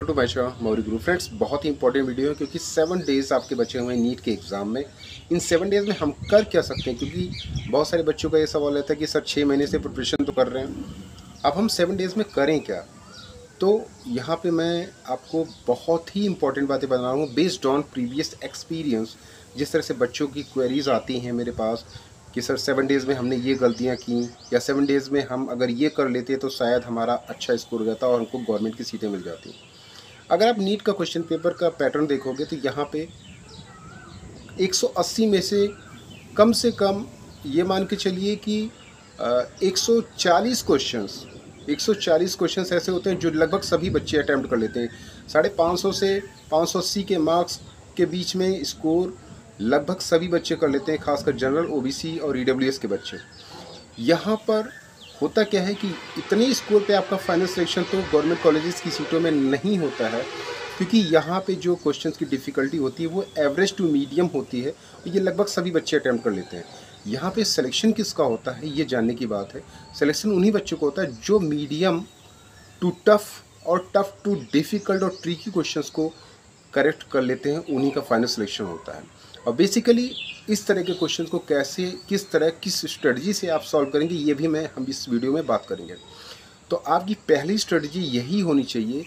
To my show Mauri Guru friends, बहुत ही important video है क्योंकि 7 डेज़ आपके बचे हुए हैं नीट के एग्ज़ाम में। इन 7 डेज़ में हम कर क्या सकते हैं, क्योंकि बहुत सारे बच्चों का ये सवाल रहता है कि सर 6 महीने से प्रिपरेशन तो कर रहे हैं, अब हम 7 डेज़ में करें क्या। तो यहाँ पे मैं आपको बहुत ही इंपॉर्टेंट बातें बता रहा हूँ बेस्ड ऑन प्रीवियस एक्सपीरियंस। जिस तरह से बच्चों की क्वेरीज आती हैं मेरे पास कि सर 7 डेज़ में हमने ये गलतियाँ की, या 7 डेज़ में हम अगर ये कर लेते तो शायद हमारा अच्छा स्कोर हो जाता और हमको गवर्नमेंट की सीटें मिल जाती। अगर आप नीट का क्वेश्चन पेपर का पैटर्न देखोगे तो यहाँ पे 180 में से कम ये मान के चलिए कि 140 क्वेश्चंस 140 क्वेश्चंस ऐसे होते हैं जो लगभग सभी बच्चे अटैम्प्ट कर लेते हैं। 550 से 580 के मार्क्स के बीच में स्कोर लगभग सभी बच्चे कर लेते हैं, खासकर जनरल, ओबीसी और ईडब्ल्यूएस के बच्चे। यहाँ पर होता क्या है कि इतने स्कोर पे आपका फाइनल सिलेक्शन तो गवर्नमेंट कॉलेजेस की सीटों में नहीं होता है, क्योंकि यहाँ पे जो क्वेश्चंस की डिफ़िकल्टी होती है वो एवरेज टू मीडियम होती है। ये लगभग सभी बच्चे अटैम्प्ट कर लेते हैं। यहाँ पे सिलेक्शन किसका होता है ये जानने की बात है। सिलेक्शन उन्हीं बच्चों को होता है जो मीडियम टू टफ़ और टफ़ टू डिफ़िकल्ट और ट्रिकी क्वेश्चंस को करेक्ट कर लेते हैं, उन्हीं का फाइनल सिलेक्शन होता है। और बेसिकली इस तरह के क्वेश्चन को कैसे, किस स्ट्रेटजी से आप सॉल्व करेंगे, ये भी हम इस वीडियो में बात करेंगे। तो आपकी पहली स्ट्रेटजी यही होनी चाहिए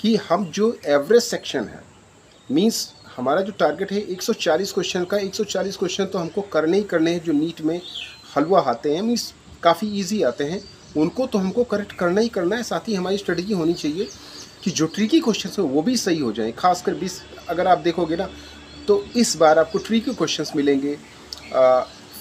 कि हम जो एवरेज सेक्शन है, मींस हमारा जो टारगेट है 140 क्वेश्चन का, 140 क्वेश्चन तो हमको करने ही करने हैं जो नीट में हलवा आते हैं, मीन्स काफ़ी ईजी आते हैं, उनको तो हमको करेक्ट करना ही करना है। साथ ही हमारी स्ट्रेटजी होनी चाहिए कि जो ट्रिकी क्वेश्चन है वो भी सही हो जाए। खासकर 20 अगर आप देखोगे ना तो इस बार आपको ट्रिकी क्वेश्चंस मिलेंगे,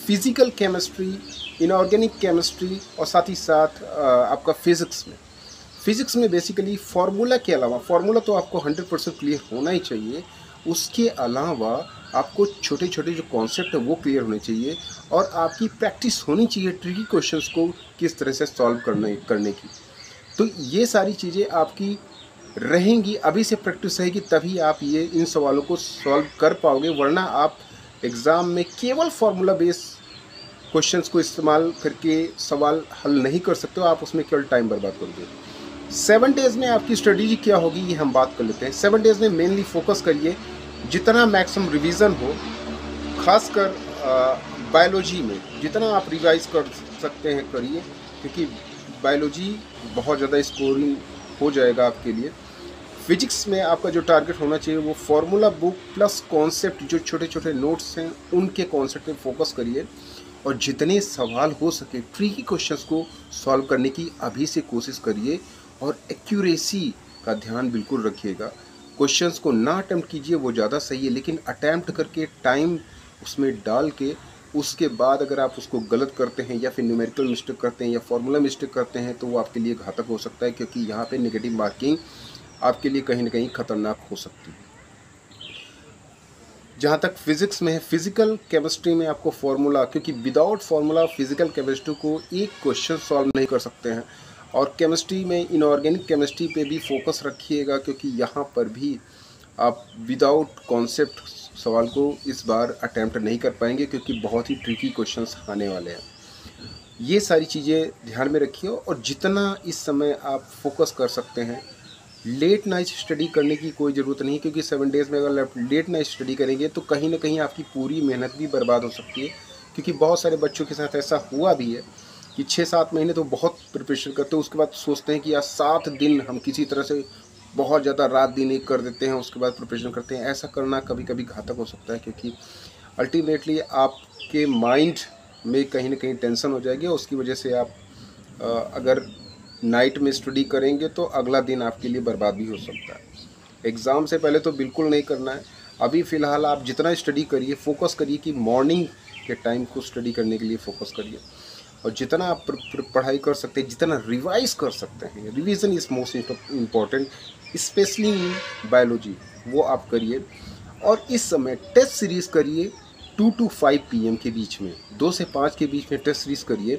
फिज़िकल केमिस्ट्री, इनऑर्गेनिक केमिस्ट्री और साथ ही साथ आपका फिज़िक्स में बेसिकली फार्मूला के अलावा, फार्मूला तो आपको 100% क्लियर होना ही चाहिए, उसके अलावा आपको छोटे छोटे जो कॉन्सेप्ट है वो क्लियर होने चाहिए और आपकी प्रैक्टिस होनी चाहिए ट्रिकी क्वेश्चंस को किस तरह से सॉल्व करने की। तो ये सारी चीज़ें आपकी रहेंगी, अभी से प्रैक्टिस रहेगी तभी आप ये इन सवालों को सॉल्व कर पाओगे, वरना आप एग्ज़ाम में केवल फार्मूला बेस्ड क्वेश्चंस को इस्तेमाल करके सवाल हल नहीं कर सकते हो, आप उसमें केवल टाइम बर्बाद करोगे। 7 डेज़ में आपकी स्ट्रेटजी क्या होगी ये हम बात कर लेते हैं। 7 डेज़ में मेनली फोकस करिए जितना मैक्सिमम रिवीजन हो, खासकर बायोलॉजी में जितना आप रिवाइज कर सकते हैं करिए, क्योंकि बायोलॉजी बहुत ज़्यादा स्कोरिंग हो जाएगा आपके लिए। फिजिक्स में आपका जो टारगेट होना चाहिए वो फार्मूला बुक प्लस कॉन्सेप्ट, जो छोटे छोटे नोट्स हैं उनके कॉन्सेप्ट पे फोकस करिए और जितने सवाल हो सके ट्रिकी क्वेश्चंस को सॉल्व करने की अभी से कोशिश करिए और एक्यूरेसी का ध्यान बिल्कुल रखिएगा। क्वेश्चंस को ना अटैम्प्ट कीजिए, वो ज़्यादा सही है, लेकिन अटैम्प्ट करके टाइम उसमें डाल के उसके बाद अगर आप उसको गलत करते हैं या फिर न्यूमेरिकल मिस्टेक करते हैं या फार्मूला मिस्टेक करते हैं तो वो आपके लिए घातक हो सकता है, क्योंकि यहाँ पे नेगेटिव मार्किंग आपके लिए कहीं ना कहीं खतरनाक हो सकती है। जहाँ तक फिजिक्स में है, फिजिकल केमिस्ट्री में आपको फार्मूला, क्योंकि विदाउट फार्मूला फिजिकल केमिस्ट्री को एक क्वेश्चन सॉल्व नहीं कर सकते हैं। और केमिस्ट्री में इनऑर्गेनिक केमिस्ट्री पे भी फोकस रखिएगा, क्योंकि यहाँ पर भी आप विदाउट कॉन्सेप्ट सवाल को इस बार अटैम्प्ट नहीं कर पाएंगे, क्योंकि बहुत ही ट्रिकी क्वेश्चंस आने वाले हैं। ये सारी चीज़ें ध्यान में रखिए और जितना इस समय आप फोकस कर सकते हैं, लेट नाइट स्टडी करने की कोई ज़रूरत नहीं, क्योंकि 7 डेज़ में अगर आप लेट नाइट स्टडी करेंगे तो कहीं ना कहीं आपकी पूरी मेहनत भी बर्बाद हो सकती है। क्योंकि बहुत सारे बच्चों के साथ ऐसा हुआ भी है कि 6-7 महीने तो बहुत प्रिपरेशन करते हैं, उसके बाद सोचते हैं कि यार 7 दिन हम किसी तरह से बहुत ज़्यादा रात दिन एक कर देते हैं, उसके बाद प्रिपरेशन करते हैं। ऐसा करना कभी कभी घातक हो सकता है, क्योंकि अल्टीमेटली आपके माइंड में कहीं ना कहीं टेंशन हो जाएगी और उसकी वजह से आप अगर नाइट में स्टडी करेंगे तो अगला दिन आपके लिए बर्बाद भी हो सकता है। एग्ज़ाम से पहले तो बिल्कुल नहीं करना है। अभी फ़िलहाल आप जितना स्टडी करिए, फोकस करिए कि मॉर्निंग के टाइम को स्टडी करने के लिए फोकस करिए और जितना आप पढ़ाई कर सकते हैं, जितना रिवाइज कर सकते हैं, revision is most important, specially in biology, वो आप करिए। और इस समय टेस्ट सीरीज़ करिए 2 to 5 PM के बीच में, 2 से 5 के बीच में टेस्ट सीरीज़ करिए।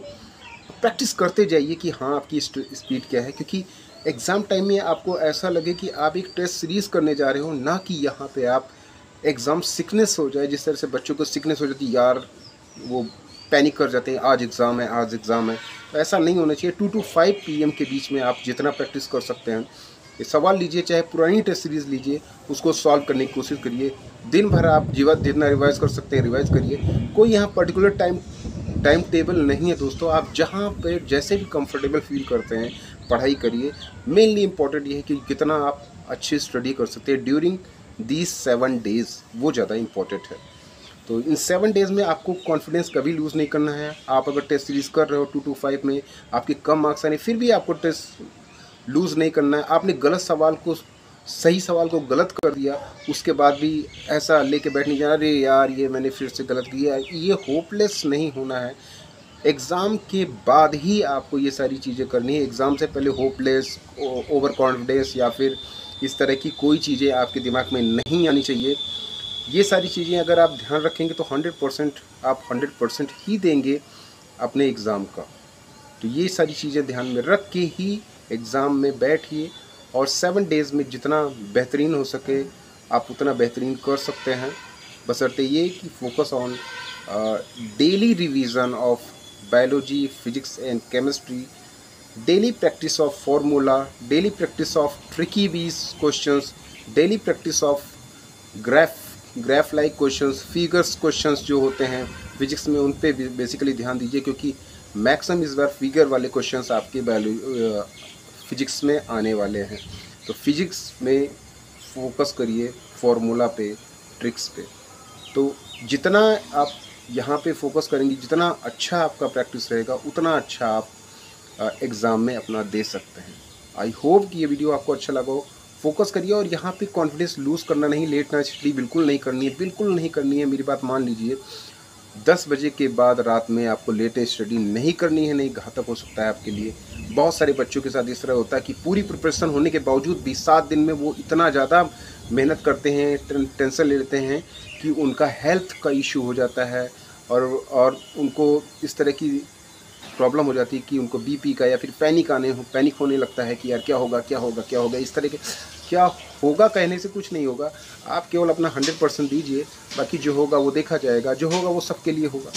प्रैक्टिस करते जाइए कि हाँ आपकी स्पीड क्या है, क्योंकि एग्ज़ाम टाइम में आपको ऐसा लगे कि आप एक टेस्ट सीरीज़ करने जा रहे हो, ना कि यहाँ पे आप एग्ज़ाम सिकनेस हो जाए। जिस तरह से बच्चों को सिकनेस हो जाती है, यार वो पैनिक कर जाते हैं, आज एग्ज़ाम है, आज एग्ज़ाम है। तो ऐसा नहीं होना चाहिए। 2 to 5 PM के बीच में आप जितना प्रैक्टिस कर सकते हैं ये सवाल लीजिए, चाहे पुरानी टेस्ट सीरीज़ लीजिए, उसको सॉल्व करने की कोशिश करिए। दिन भर आप जितना रिवाइज़ कर सकते हैं रिवाइज़ करिए। कोई यहाँ पर्टिकुलर टाइम टेबल नहीं है दोस्तों, आप जहाँ पे जैसे भी कंफर्टेबल फील करते हैं पढ़ाई करिए। मेनली इम्पॉर्टेंट ये है कि कितना आप अच्छी स्टडी कर सकते हैं ड्यूरिंग दीज 7 डेज़, वो ज़्यादा इम्पॉर्टेंट है। तो इन 7 डेज़ में आपको कॉन्फिडेंस कभी लूज़ नहीं करना है। आप अगर टेस्ट सीरीज़ कर रहे हो 2 to 5 में आपके कम मार्क्स आने, फिर भी आपको टेस्ट लूज़ नहीं करना है। आपने गलत सवाल को सही सवाल को गलत कर दिया, उसके बाद भी ऐसा लेके बैठ नहीं जाना, अरे यार ये मैंने फिर से गलत किया। ये होपलेस नहीं होना है। एग्ज़ाम के बाद ही आपको ये सारी चीज़ें करनी है। एग्ज़ाम से पहले होपलेस, ओवर कॉन्फिडेंस या फिर इस तरह की कोई चीज़ें आपके दिमाग में नहीं आनी चाहिए। ये सारी चीज़ें अगर आप ध्यान रखेंगे तो 100% आप 100% ही देंगे अपने एग्ज़ाम का। तो ये सारी चीज़ें ध्यान में रख के ही एग्ज़ाम में बैठिए और 7 डेज़ में जितना बेहतरीन हो सके आप उतना बेहतरीन कर सकते हैं। बशर्ते ये कि focus on daily revision of biology, physics and chemistry, daily practice of formula, daily practice of tricky बीज questions, daily practice of graph like questions, figures questions जो होते हैं फिजिक्स में, उन पे बेसिकली ध्यान दीजिए, क्योंकि मैक्सिमम इस बार फिगर वाले क्वेश्चंस आपके फिजिक्स में आने वाले हैं। तो फिजिक्स में फोकस करिए, फार्मूला पे, ट्रिक्स पे। तो जितना आप यहाँ पे फोकस करेंगे, जितना अच्छा आपका प्रैक्टिस रहेगा, उतना अच्छा आप एग्ज़ाम में अपना दे सकते हैं। आई होप कि ये वीडियो आपको अच्छा लगा हो। फोकस करिए और यहाँ पे कॉन्फिडेंस लूज़ करना नहीं, लेट नाइट स्टडी बिल्कुल नहीं करनी है, बिल्कुल नहीं करनी है। मेरी बात मान लीजिए, 10 बजे के बाद रात में आपको लेट नाइट स्टडी नहीं करनी है, नहीं घातक हो सकता है आपके लिए। बहुत सारे बच्चों के साथ इस तरह होता है कि पूरी प्रिपरेशन होने के बावजूद भी 7 दिन में वो इतना ज़्यादा मेहनत करते हैं, टेंशन ले लेते हैं कि उनका हेल्थ का इशू हो जाता है और उनको इस तरह की प्रॉब्लम हो जाती है कि उनको बीपी का या फिर पैनिक होने लगता है कि यार क्या होगा क्या होगा क्या होगा। इस तरह के क्या होगा कहने से कुछ नहीं होगा। आप केवल अपना 100% दीजिए, बाकी जो होगा वो देखा जाएगा, जो होगा वो सबके लिए होगा।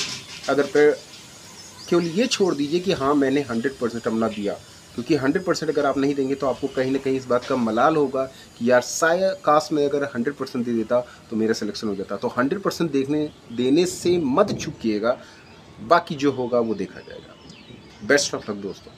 अगर केवल ये छोड़ दीजिए कि हाँ मैंने 100% अपना दिया, क्योंकि 100% अगर आप नहीं देंगे तो आपको कहीं ना कहीं इस बात का मलाल होगा कि यार शायद काश में अगर 100% दे देता तो मेरा सिलेक्शन हो जाता। तो 100% देने से मत चूकिएगा, बाकी जो होगा वो देखा जाएगा। बेस्ट ऑफ लक दोस्तों।